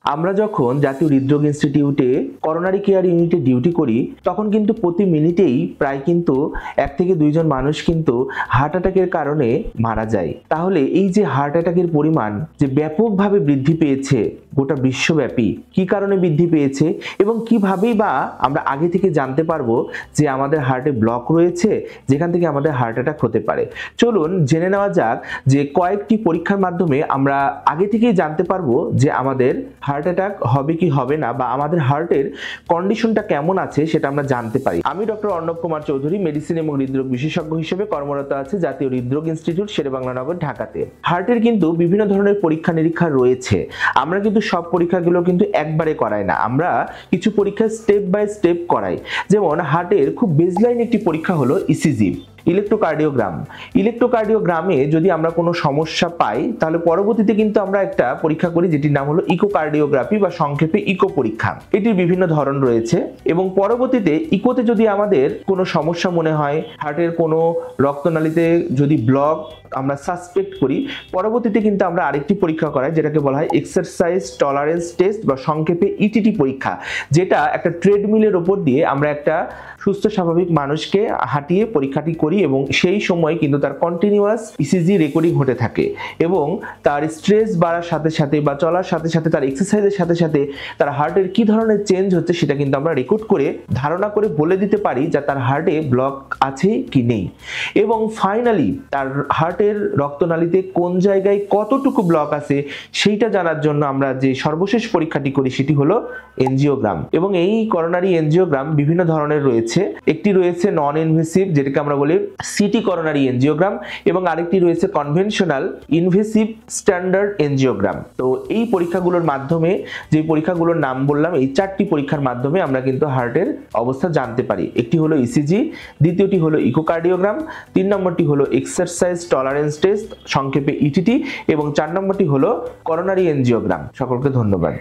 আমরা যখন জাতীয় হৃদরোগ ইনস্টিটিউটে করোনারি কেয়ার ইউনিটে ডিউটি করি তখন কিন্তু প্রতি মিনিটেই প্রায় কিন্তু 1 থেকে 2 জন মানুষ কিন্তু হার্ট অ্যাটাকের কারণে মারা যায়। তাহলে এই যে হার্ট অ্যাটাকের পরিমাণ যে ব্যাপকভাবে বৃদ্ধি পেয়েছে গোটা বিশ্বব্যাপী, কি কারণে বৃদ্ধি পেয়েছে এবং কিভাবেই বা আমরা আগে থেকে জানতে পারবো যে আমাদের হার্টে ব্লক রয়েছে যেখান থেকে আমাদের হার্ট অ্যাটাক হতে পারে। চলুন জেনে নেওয়া যাক যে কয়েকটি পরীক্ষার মাধ্যমে আমরা আগে থেকেই জানতে পারবো যে আমাদের হার্ট অ্যাটাক হবে কি হবে না বা আমাদের হার্টের কন্ডিশনটা কেমন আছে সেটা আমরা জানতে পারি। আমি ডক্টর অর্ণব কুমার চৌধুরী, মেডিসিন এবং হৃদরোগ বিশেষজ্ঞ হিসেবে কর্মরত আছে জাতীয় হৃদরোগ ইনস্টিটিউট, শেরেবাংলা নগর, ঢাকাতে। হার্টের কিন্তু বিভিন্ন ধরনের পরীক্ষা নিরীক্ষা রয়েছে। আমরা কিন্তু সব পরীক্ষাগুলো কিন্তু একবারে করাই না, আমরা কিছু পরীক্ষা স্টেপ বাই স্টেপ করাই। যেমন হার্টের খুব বেসলাইন একটি পরীক্ষা হলো ইসিজি, ইলেকট্রোকার্ডিওগ্রাম। ইলেকট্রোকার্ডিওগ্রামে যদি আমরা কোনো সমস্যা পাই তাহলে পরবর্তীতে কিন্তু আমরা একটা পরীক্ষা করি যেটির নাম হলো ইকোকার্ডিওগ্রাফি বা সংক্ষেপে ইকো পরীক্ষা। এটির বিভিন্ন ধরন রয়েছে এবং পরবর্তীতে ইকোতে যদি আমাদের কোনো সমস্যা মনে হয়, হার্টের কোনো রক্তনালীতে যদি ব্লক আমরা সাসপেক্ট করি, পরবর্তীতে কিন্তু আমরা আরেকটি পরীক্ষা করাই যেটাকে বলা হয় এক্সারসাইজ টলারেন্স টেস্ট বা সংক্ষেপে ইটিটি পরীক্ষা, যেটা একটা ট্রেডমিলের ওপর দিয়ে আমরা একটা সুস্থ স্বাভাবিক মানুষকে হাঁটিয়ে পরীক্ষাটি করি এবং সেই সময় কিন্তু তার কন্টিনিউয়াস ইসিজি রেকর্ডিং হতে থাকে এবং তার স্ট্রেস বাড়ার সাথে সাথে বা চলার সাথে সাথে তার এক্সারসাইজের সাথে সাথে তার হার্টের কি ধরনের চেঞ্জ হচ্ছে সেটা কিন্তু আমরা রেকর্ড করে ধারণা করে বলে দিতে পারি যে তার হার্টে ব্লক আছে কি নেই। এবং ফাইনালি তার হার্টের রক্তনালীতে কোন জায়গায় কতটুকু ব্লক আছে সেইটা জানার জন্য আমরা যে সর্বশেষ পরীক্ষাটি করি সেটি হলো এনজিওগ্রাম। এবং এই করোনারি এনজিওগ্রাম বিভিন্ন ধরনের রয়েছে। একটি রয়েছে নন ইনভেসিভ যেটাকে আমরা বলি সিটি করোনারি এনজিওগ্রাম এবং আরেকটি রয়েছে কনভেনশনাল ইনভেসিভ স্ট্যান্ডার্ড এনজিওগ্রাম। তো এই পরীক্ষাগুলোর মাধ্যমে, যে পরীক্ষাগুলোর নাম বললাম, এই 4টি পরীক্ষার মাধ্যমে আমরা কিন্তু হার্টের অবস্থা জানতে পারি। একটি হলো ইসিজি, দ্বিতীয়টি হলো ইকোকার্ডিওগ্রাম, 3 নম্বরটি হলো এক্সারসাইজ টলারেন্স টেস্ট সংক্ষেপে ইটিটি এবং 4 নম্বরটি হলো করোনারি এনজিওগ্রাম। সকলকে ধন্যবাদ।